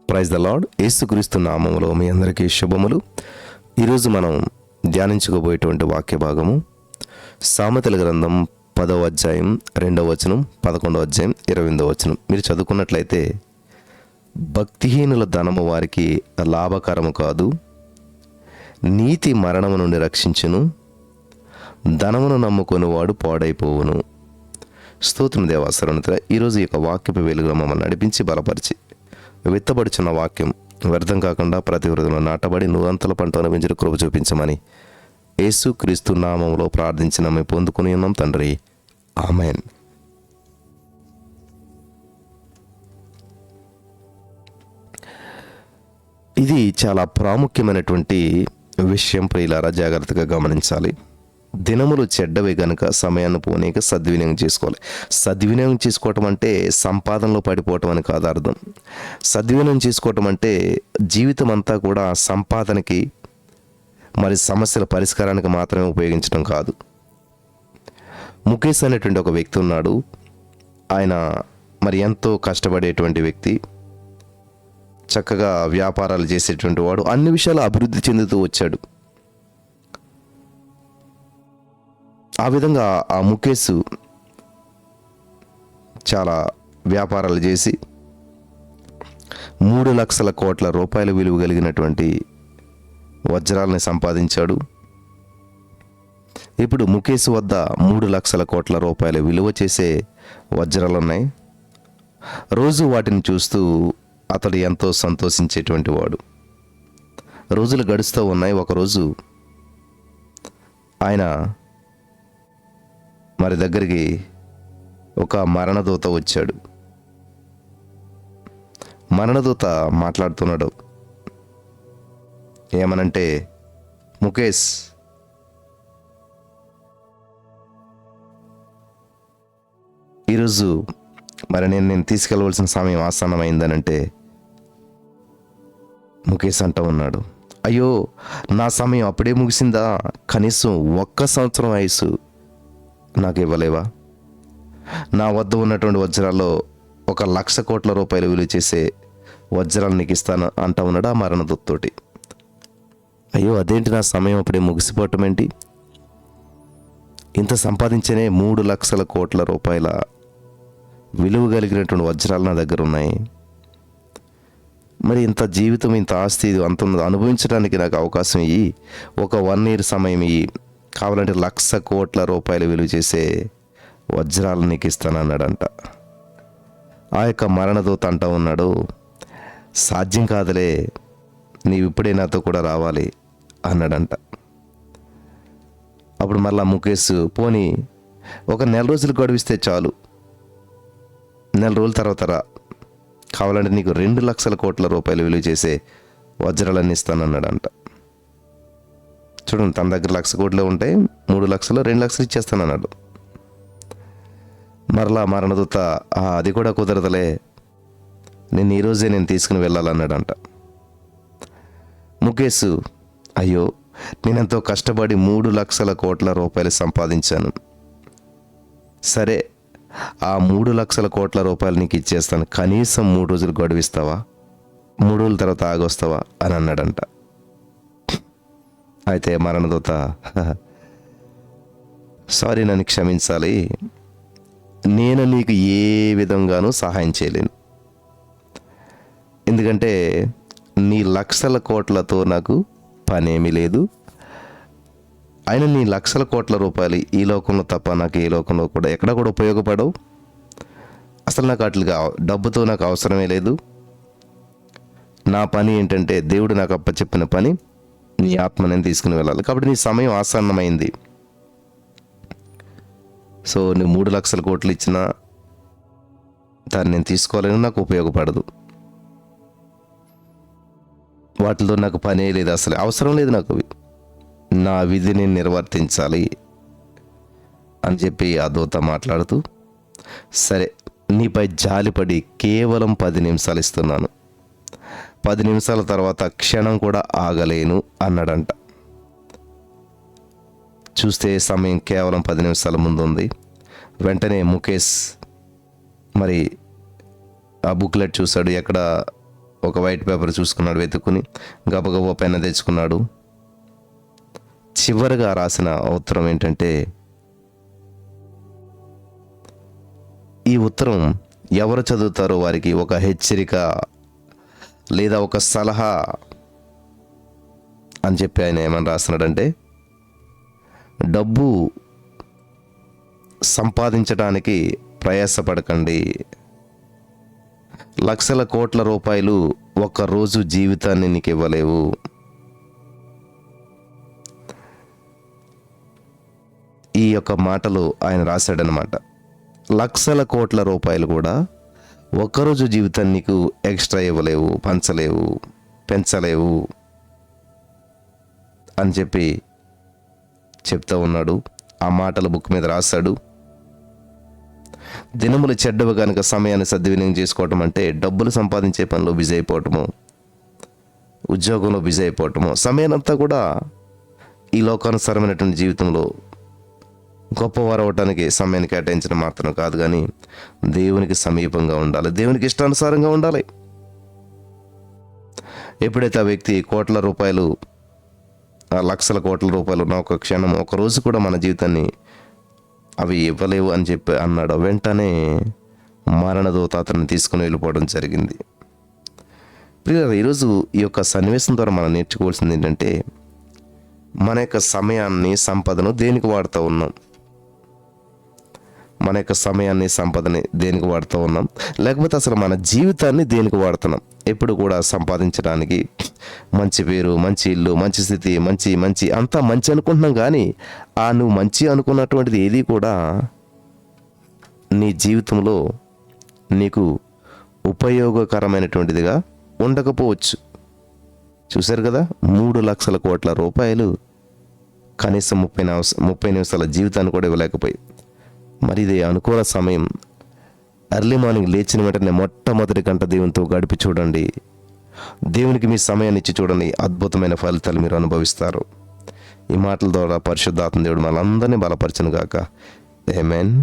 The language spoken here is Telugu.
Praise the lord. యేసుక్రీస్తు నామములో మీ అందరికీ శుభములు. ఈరోజు మనం ధ్యానించుకోబోయేటువంటి వాక్య భాగము సామెతల గ్రంథం 10వ అధ్యాయం 2వ వచనం, 11వ అధ్యాయం 28వ వచనం. మీరు చదువుకున్నట్లయితే, భక్తిహీనుల ధనము వారికి లాభకరము కాదు, నీతి మరణము నుండి రక్షించును, ధనమును నమ్ముకొనివాడు పాడైపోవును. స్తోత్రం దేవా సర్వోన్నతుడా. ఈరోజు ఈ యొక్క వాక్యపు వెలుగులో మమ్మల్ని నడిపించి బలపరిచి విత్తబడుచున్న వాక్యం వ్యర్థం కాకుండా ప్రతి హృదయంలో నాటబడి నూరంతల పంట అనుభవించిన కృప చూపించమని యేసుక్రీస్తు నామములో ప్రార్థించిన మేము పొందుకుని ఉన్నాం తండ్రి, ఆమేన్. ఇది చాలా ప్రాముఖ్యమైనటువంటి విషయం ప్రియులారా, జాగ్రత్తగా గమనించాలి. దినములు చెడ్డవి గనుక సమయాన్ని పోనీక సద్వినియోగం చేసుకోవాలి. సద్వినియోగం చేసుకోవటం అంటే సంపాదనలో పడిపోవటం అని కాదు అర్థం. సద్వినియోగం చేసుకోవటం అంటే జీవితం అంతా కూడా సంపాదనకి మరి సమస్యల పరిష్కారానికి మాత్రమే ఉపయోగించడం కాదు. ముఖేష్ అనేటువంటి ఒక వ్యక్తి ఉన్నాడు. ఆయన మరి ఎంతో కష్టపడేటువంటి వ్యక్తి, చక్కగా వ్యాపారాలు చేసేటువంటి వాడు, అన్ని విషయాలు అభివృద్ధి చెందుతూ వచ్చాడు. ఆ విధంగా ఆ ముఖేష్ చాలా వ్యాపారాలు చేసి 3 లక్షల కోట్ల రూపాయల విలువ కలిగినటువంటి వజ్రాలని సంపాదించాడు. ఇప్పుడు ముఖేష్ వద్ద 3 లక్షల కోట్ల రూపాయల విలువ చేసే వజ్రాలు ఉన్నాయి. రోజు వాటిని చూస్తూ అతడు ఎంతో సంతోషించేటువంటి వాడు. రోజులు గడుస్తూ ఉన్నాయి. ఒకరోజు ఆయన మరి దగ్గరికి ఒక మరణదూత వచ్చాడు. మరణదూత మాట్లాడుతున్నాడు. ఏమనంటే, ముఖేష్, ఈరోజు మరి నేను తీసుకెళ్ళవలసిన సమయం ఆసన్నమైందనంటే, ముఖేష్ అంటూ ఉన్నాడు, అయ్యో నా సమయం అప్పుడే ముగిసిందా? కనీసం 1 సంవత్సరం వయసు నాకు ఇవ్వలేవా? నా వద్ద ఉన్నటువంటి వజ్రాల్లో 1,00,000 కోట్ల రూపాయలు విలువ చేసే వజ్రాలు నీకు ఇస్తాను అంటా ఉన్నాడు ఆ మరణదూతతోటి. అయ్యో అదేంటి, నా సమయం అప్పుడే ముగిసిపోవటం ఏంటి? ఇంత సంపాదించనే 3 లక్షల కోట్ల రూపాయల విలువ కలిగినటువంటి వజ్రాలు నా దగ్గర ఉన్నాయి. మరి ఇంత జీవితం, ఇంత ఆస్తి, అంత అనుభవించడానికి నాకు అవకాశం ఇయ్యి, ఒక 1 year సమయం ఇయ్యి, కావాలంటే 1,00,000 కోట్ల రూపాయలు విలువ చేసే వజ్రాలు నీకు ఇస్తానన్నాడంట. ఆ యొక్క మరణదూత అంటా ఉన్నాడు, సాధ్యం కాదులే, నీవు ఇప్పుడే నాతో కూడా రావాలి అన్నాడంట. అప్పుడు మళ్ళా ముఖేష్, పోనీ ఒక 1 నెల రోజులు గడువిస్తే చాలు, 1 నెల రోజుల తర్వాత రా, కావాలంటే నీకు 2 లక్షల కోట్ల రూపాయలు విలువ చేసే వజ్రాలన్నీ ఇస్తానన్నాడంట. చూడండి, తన దగ్గర 1,00,000 కోట్లు ఉంటాయి, 3 లక్షలు 2 లక్షలు ఇచ్చేస్తానన్నాడు. మరలా మరణదూత, అది కూడా కుదరదులే, నేను ఈరోజే తీసుకుని వెళ్ళాలన్నాడంట. ముఖేష్, అయ్యో నేనెంతో కష్టపడి 3 లక్షల కోట్ల రూపాయలు సంపాదించాను, సరే ఆ 3 లక్షల కోట్ల రూపాయలు నీకు ఇచ్చేస్తాను, కనీసం 3 రోజులు గడువిస్తావా? 3 రోజుల తర్వాత ఆగొస్తావా అని అన్నాడంట. అయితే మరణదూత, సారీ, నన్ను క్షమించాలి, నేను నీకు ఏ విధంగానూ సహాయం చేయలేను. ఎందుకంటే నీ 1,00,000 కోట్లతో నాకు పనేమీ లేదు. అయినా నీ 1,00,000 కోట్ల రూపాయలు ఈ లోకంలో తప్ప నాకు ఏ లోకంలో కూడా ఎక్కడా కూడా ఉపయోగపడవు. అసలు నాకు అట్లుగా డబ్బుతో నాకు అవసరమే లేదు. నా పని ఏంటంటే, దేవుడు నాకు అప్పచెప్పిన పని నీ ఆత్మ నేను తీసుకుని వెళ్ళాలి. కాబట్టి నీ సమయం ఆసన్నమైంది. సో నువ్వు 3 లక్షల కోట్లు ఇచ్చినా దాన్ని నేను తీసుకోవాలని నాకు ఉపయోగపడదు. వాటితో నాకు పనే లేదు, అసలు అవసరం లేదు నాకు. నా విధిని నిర్వర్తించాలి అని చెప్పి ఆ దూత మాట్లాడుతూ, సరే నీపై జాలిపడి కేవలం 10 నిమిషాలు ఇస్తున్నాను, 10 నిమిషాల తర్వాత క్షణం కూడా ఆగలేను అన్నాడంట. చూస్తే సమయం కేవలం 10 నిమిషాల ముందు ఉంది. వెంటనే ముఖేష్ మరి ఆ బుక్లెట్ చూశాడు, ఎక్కడ ఒక వైట్ పేపర్ చూసుకున్నాడు, వెతుక్కుని గబగబా పెన్న తెచ్చుకున్నాడు. చివరిగా రాసిన ఉత్తరం ఏంటంటే, ఈ ఉత్తరం ఎవరు చదువుతారో వారికి ఒక హెచ్చరిక లేదా ఒక సలహా అని చెప్పి ఆయన ఏమని రాస్తున్నాడంటే, డబ్బు సంపాదించడానికి ప్రయాసపడకండి. లక్షల కోట్ల రూపాయలు ఒక్కరోజు జీవితాన్ని నీకు ఇవ్వలేవు. ఈ యొక్క మాటలు ఆయన రాశాడనమాట. లక్షల కోట్ల రూపాయలు కూడా ఒక్కరోజు జీవితాన్ని నీకు ఎక్స్ట్రా ఇవ్వలేవు, పంచలేవు, పెంచలేవు అని చెప్పి చెప్తా ఉన్నాడు. ఆ మాటలు బుక్ మీద రాశాడు. దినములు చెడ్డవి కనుక సమయాన్ని సద్వినియోగం చేసుకోవటం అంటే డబ్బులు సంపాదించే పనిలో బిజీ అయిపోవటము, ఉద్యోగంలో బిజీ అయిపోవటము, సమయానంతా కూడా ఈ లోకానుసారమైనటువంటి జీవితంలో గొప్పవారు అవటానికి సమయాన్ని కేటాయించడం మాత్రం కాదు, కానీ దేవునికి సమీపంగా ఉండాలి, దేవునికి ఇష్టానుసారంగా ఉండాలి. ఎప్పుడైతే ఆ వ్యక్తి కోట్ల రూపాయలు, లక్షల కోట్ల రూపాయలు ఉన్న ఒక క్షణం, ఒక రోజు కూడా మన జీవితాన్ని అవి ఇవ్వలేవు అని చెప్పి అన్నాడు, వెంటనే మరణదూత అతన్ని తీసుకుని వెళ్ళిపోవడం జరిగింది. ప్రియులారా, ఈరోజు ఈ యొక్క సన్నివేశం ద్వారా మనం నేర్చుకోవాల్సింది ఏంటంటే, మన యొక్క సమయాన్ని, సంపదను దేనికి వాడుతూ ఉన్నాం? మన యొక్క సమయాన్ని, సంపదని దేనికి వాడుతూ ఉన్నాం? లేకపోతే అసలు మన జీవితాన్ని దేనికి వాడుతున్నాం? ఎప్పుడు కూడా సంపాదించడానికి, మంచి పేరు, మంచి ఇల్లు, మంచి స్థితి, మంచి మంచి అంతా మంచి అనుకుంటున్నాం, కానీ నువ్వు మంచి అనుకున్నటువంటిది ఏది కూడా నీ జీవితంలో నీకు ఉపయోగకరమైనటువంటిదిగా ఉండకపోవచ్చు. చూశారు కదా, 3 లక్షల కోట్ల రూపాయలు కనీసం 30 నిమిషాల జీవితాన్ని కూడా ఇవ్వలేకపోయి, మరి ఇది అనుకూల సమయం. ఎర్లీ మార్నింగ్ లేచిన వెంటనే మొట్టమొదటి గంట దేవునితో గడిపి చూడండి. దేవునికి మీ సమయాన్ని ఇచ్చి చూడండి, అద్భుతమైన ఫలితాలు మీరు అనుభవిస్తారు. ఈ మాటల ద్వారా పరిశుద్ధాత్మ దేవుడు మనందరినీ బలపరచును గాక. ఆమేన్.